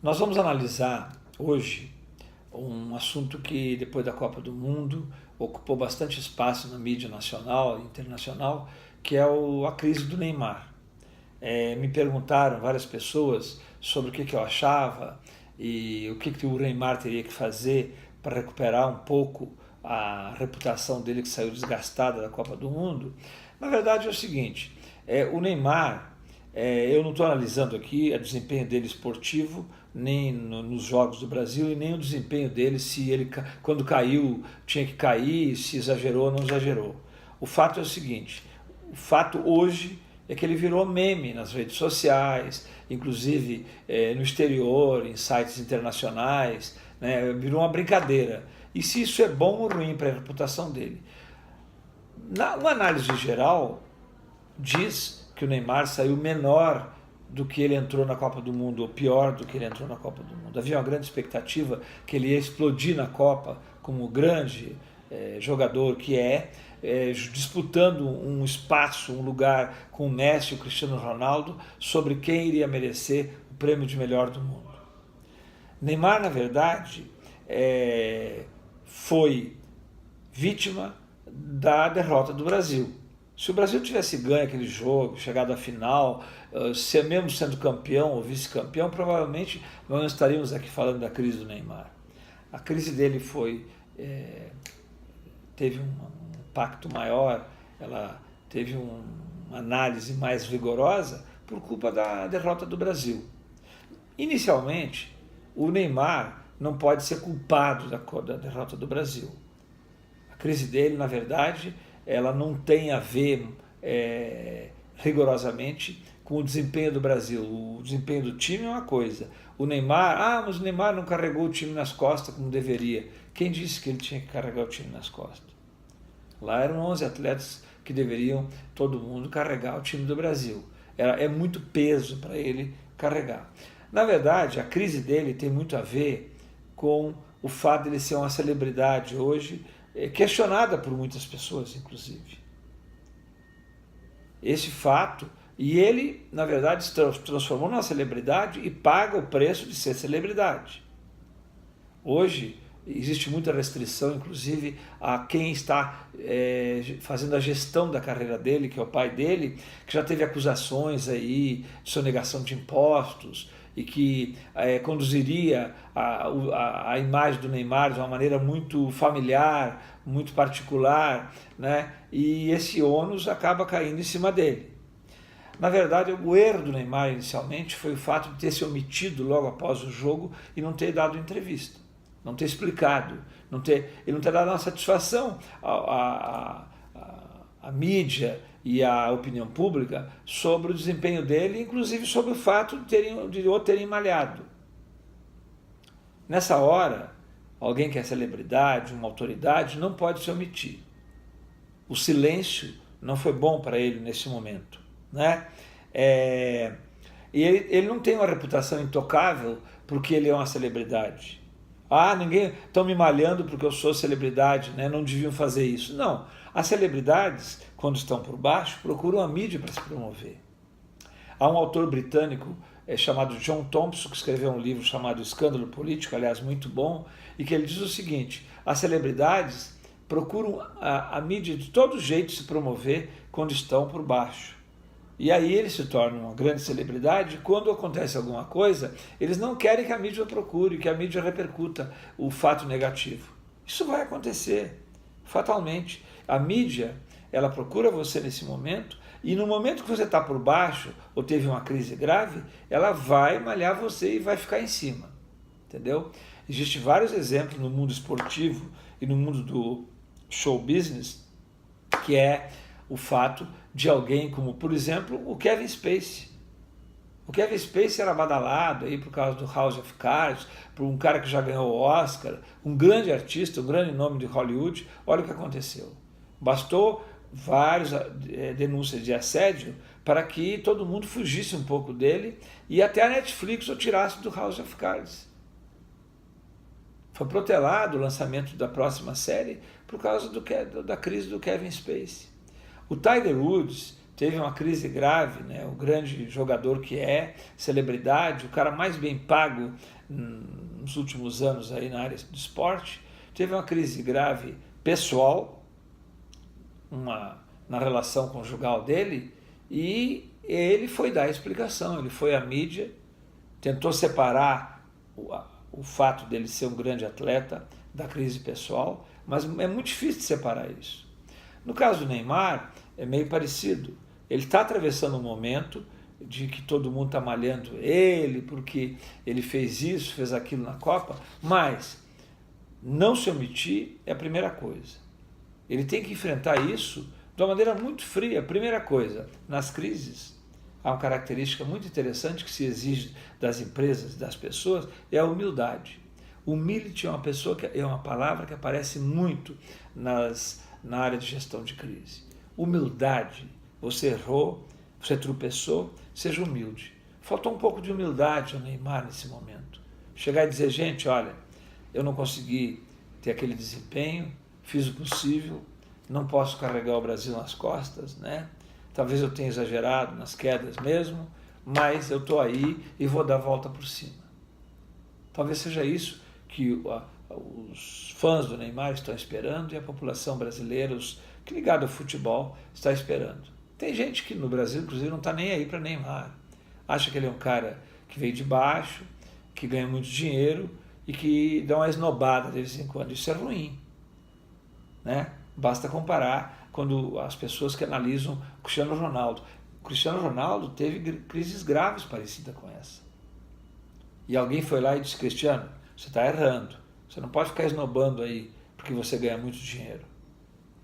Nós vamos analisar hoje um assunto que, depois da Copa do Mundo, ocupou bastante espaço na mídia nacional e internacional, que é a crise do Neymar. Me perguntaram várias pessoas sobre o que eu achava e o que o Neymar teria que fazer para recuperar um pouco a reputação dele, que saiu desgastada da Copa do Mundo. Na verdade é o seguinte, o Neymar, eu não estou analisando aqui o desempenho dele esportivo, nem nos jogos do Brasil, e nem o desempenho dele, se ele, quando caiu, tinha que cair, se exagerou ou não exagerou. O fato é o seguinte, o fato hoje é que ele virou meme nas redes sociais, inclusive no exterior, em sites internacionais, né, virou uma brincadeira. E se isso é bom ou ruim para a reputação dele? Uma análise geral diz que o Neymar saiu menor do que ele entrou na Copa do Mundo, ou pior do que ele entrou na Copa do Mundo. Havia uma grande expectativa que ele ia explodir na Copa como o grande jogador que disputando um espaço, um lugar com o Messi e o Cristiano Ronaldo, sobre quem iria merecer o prêmio de melhor do mundo. Neymar, na verdade, foi vítima da derrota do Brasil. Se o Brasil tivesse ganho aquele jogo, chegado à final, mesmo sendo campeão ou vice-campeão, provavelmente nós não estaríamos aqui falando da crise do Neymar. A crise dele teve um impacto maior, ela teve uma análise mais rigorosa por culpa da derrota do Brasil. Inicialmente, o Neymar não pode ser culpado da derrota do Brasil. A crise dele, na verdade, ela não tem a ver rigorosamente com o desempenho do Brasil. O desempenho do time é uma coisa. O Neymar, mas o Neymar não carregou o time nas costas como deveria. Quem disse que ele tinha que carregar o time nas costas? Lá eram 11 atletas que deveriam, todo mundo, carregar o time do Brasil. É muito peso para ele carregar. Na verdade, a crise dele tem muito a ver com o fato de ele ser uma celebridade hoje, questionada por muitas pessoas, inclusive. Esse fato, e ele, na verdade, se transformou numa celebridade e paga o preço de ser celebridade. Hoje, existe muita restrição, inclusive, a quem está fazendo a gestão da carreira dele, que é o pai dele, que já teve acusações aí de sonegação de impostos, e que conduziria a imagem do Neymar de uma maneira muito familiar, muito particular, né? E esse ônus acaba caindo em cima dele. Na verdade, o erro do Neymar inicialmente foi o fato de ter se omitido logo após o jogo e não ter dado entrevista, não ter explicado, ele não ter dado uma satisfação à mídia e à opinião pública sobre o desempenho dele, inclusive sobre o fato de o terem malhado. Nessa hora, alguém que é celebridade, uma autoridade, não pode se omitir. O silêncio não foi bom para ele nesse momento, né? E ele não tem uma reputação intocável porque ele é uma celebridade. Ninguém estão me malhando porque eu sou celebridade, né? Não deviam fazer isso. Não, as celebridades, quando estão por baixo, procuram a mídia para se promover. Há um autor britânico chamado John Thompson, que escreveu um livro chamado Escândalo Político, aliás, muito bom, e que ele diz o seguinte: as celebridades procuram a mídia de todo jeito se promover quando estão por baixo. E aí eles se tornam uma grande celebridade, e quando acontece alguma coisa, eles não querem que a mídia procure, que a mídia repercuta o fato negativo. Isso vai acontecer, fatalmente. A mídia, ela procura você nesse momento, e no momento que você está por baixo, ou teve uma crise grave, ela vai malhar você e vai ficar em cima. Entendeu? Existem vários exemplos no mundo esportivo e no mundo do show business, que é o fato de alguém como, por exemplo, o Kevin Spacey. O Kevin Spacey era badalado aí por causa do House of Cards, por um cara que já ganhou o Oscar, um grande artista, um grande nome de Hollywood. Olha o que aconteceu. Bastou várias denúncias de assédio para que todo mundo fugisse um pouco dele e até a Netflix o tirasse do House of Cards. Foi protelado o lançamento da próxima série por causa da crise do Kevin Spacey. O Tiger Woods teve uma crise grave, né? O grande jogador que é, celebridade, o cara mais bem pago nos últimos anos aí na área do esporte, teve uma crise grave pessoal, na relação conjugal dele, e ele foi dar a explicação, ele foi à mídia, tentou separar o fato dele ser um grande atleta da crise pessoal, mas é muito difícil de separar isso. No caso do Neymar, é meio parecido. Ele está atravessando um momento de que todo mundo está malhando ele, porque ele fez isso, fez aquilo na Copa, mas não se omitir é a primeira coisa. Ele tem que enfrentar isso de uma maneira muito fria. Primeira coisa, nas crises, há uma característica muito interessante que se exige das empresas, das pessoas, é a humildade. Humility é uma palavra que aparece muito na área de gestão de crise. Humildade. Você errou, você tropeçou, seja humilde. Faltou um pouco de humildade ao Neymar nesse momento. Chegar e dizer, gente, olha, eu não consegui ter aquele desempenho, fiz o possível, não posso carregar o Brasil nas costas, né? Talvez eu tenha exagerado nas quedas mesmo, mas eu estou aí e vou dar a volta por cima. Talvez seja isso que os fãs do Neymar estão esperando e a população brasileira, que ligada ao futebol, está esperando. Tem gente que no Brasil, inclusive, não está nem aí para Neymar. Acha que ele é um cara que veio de baixo, que ganha muito dinheiro e que dá uma esnobada de vez em quando. Isso é ruim, né? Basta comparar quando as pessoas que analisam o Cristiano Ronaldo. O Cristiano Ronaldo teve crises graves parecidas com essa. E alguém foi lá e disse, Cristiano, você está errando. Você não pode ficar esnobando aí porque você ganha muito dinheiro.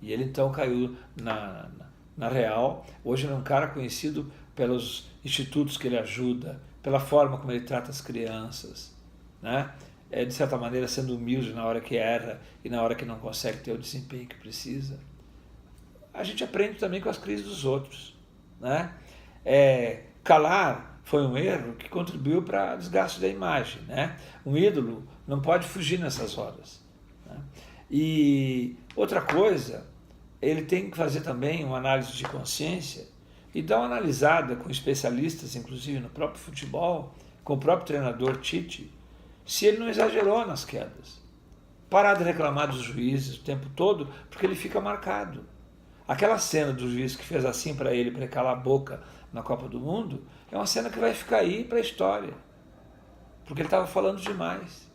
E ele então caiu na real. Hoje ele é um cara conhecido pelos institutos que ele ajuda, pela forma como ele trata as crianças, né? De certa maneira sendo humilde na hora que erra e na hora que não consegue ter o desempenho que precisa. A gente aprende também com as crises dos outros, né? Calar foi um erro que contribuiu para o desgaste da imagem, né? Um ídolo não pode fugir nessas horas, né? E outra coisa, ele tem que fazer também uma análise de consciência e dar uma analisada com especialistas, inclusive no próprio futebol, com o próprio treinador Tite, se ele não exagerou nas quedas. Parar de reclamar dos juízes o tempo todo, porque ele fica marcado. Aquela cena do juiz que fez assim para ele calar a boca na Copa do Mundo, é uma cena que vai ficar aí para a história, porque ele estava falando demais.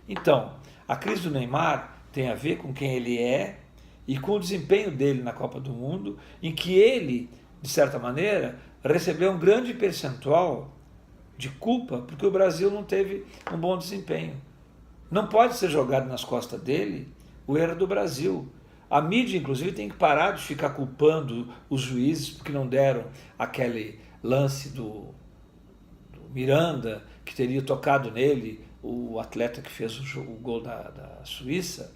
Então, a crise do Neymar tem a ver com quem ele é e com o desempenho dele na Copa do Mundo, em que ele, de certa maneira, recebeu um grande percentual de culpa porque o Brasil não teve um bom desempenho. Não pode ser jogado nas costas dele o erro do Brasil. A mídia, inclusive, tem que parar de ficar culpando os juízes porque não deram aquele lance do Miranda, que teria tocado nele, o atleta que fez o gol da Suíça,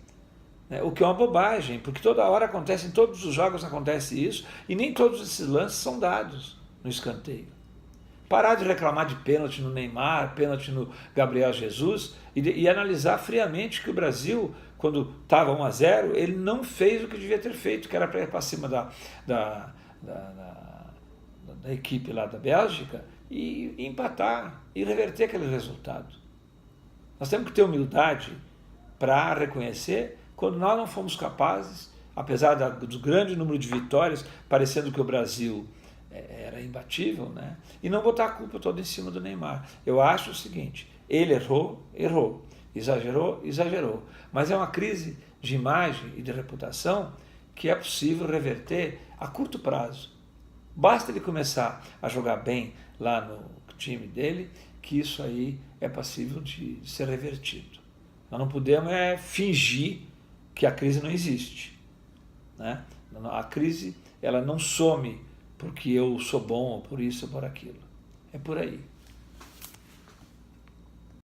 né? O que é uma bobagem, porque toda hora acontece, em todos os jogos acontece isso, e nem todos esses lances são dados no escanteio. Parar de reclamar de pênalti no Neymar, pênalti no Gabriel Jesus, e analisar friamente que o Brasil, quando estava 1-0, ele não fez o que devia ter feito, que era para ir para cima da equipe lá da Bélgica e empatar, e reverter aquele resultado. Nós temos que ter humildade para reconhecer quando nós não fomos capazes, apesar do grande número de vitórias, parecendo que o Brasil era imbatível, né? E não botar a culpa toda em cima do Neymar. Eu acho o seguinte, ele errou, exagerou, mas é uma crise de imagem e de reputação que é possível reverter a curto prazo. Basta ele começar a jogar bem lá no time dele, que isso aí é passível de ser revertido. Nós não podemos fingir que a crise não existe, né? A crise, ela não some porque eu sou bom ou por isso ou por aquilo. É por aí.